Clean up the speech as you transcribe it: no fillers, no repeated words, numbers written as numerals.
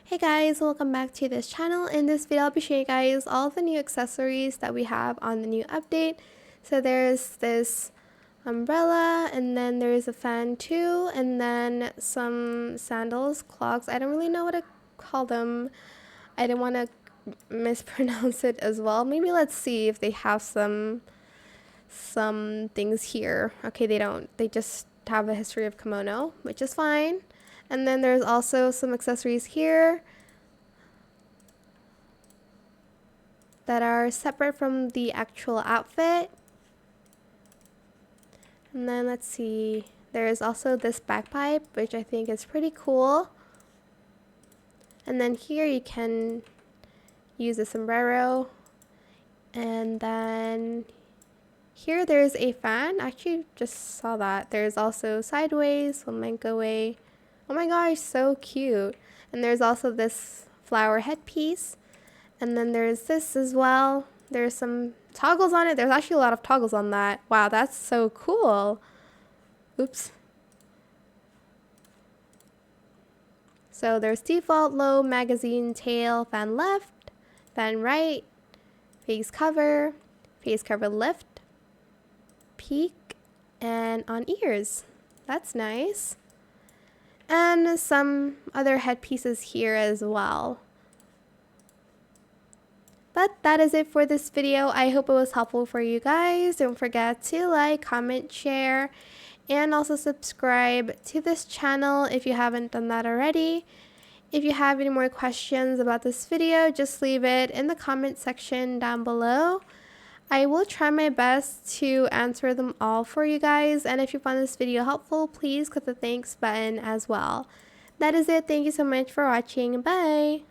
Hey guys, welcome back to this channel. In this video, I'll be showing you guys all the new accessories that we have on the new update. So there's this umbrella, and then there's a fan too, and then some sandals, clogs. I don't really know what to call them. I didn't want to mispronounce it as well. Maybe let's see if they have some things here. Okay, they don't. They just have a history of kimono, which is fine. And then there's also some accessories here that are separate from the actual outfit. And then let's see, there's also this bagpipe, which I think is pretty cool. And then here you can use a sombrero. And then here there's a fan. I actually just saw that. There's also sideways, flamenco way. Oh my gosh, so cute. And there's also this flower headpiece. And then there's this as well. There's some toggles on it. There's actually a lot of toggles on that. Wow, that's so cool. Oops. So there's default, low, magazine, tail, fan left, fan right, face cover lift, peak, and on ears. That's nice. And some other headpieces here as well. But that is it for this video. I hope it was helpful for you guys. Don't forget to like, comment, share, and also subscribe to this channel if you haven't done that already. If you have any more questions about this video, just leave it in the comment section down below. I will try my best to answer them all for you guys, and if you found this video helpful, please click the thanks button as well. That is it. Thank you so much for watching. Bye!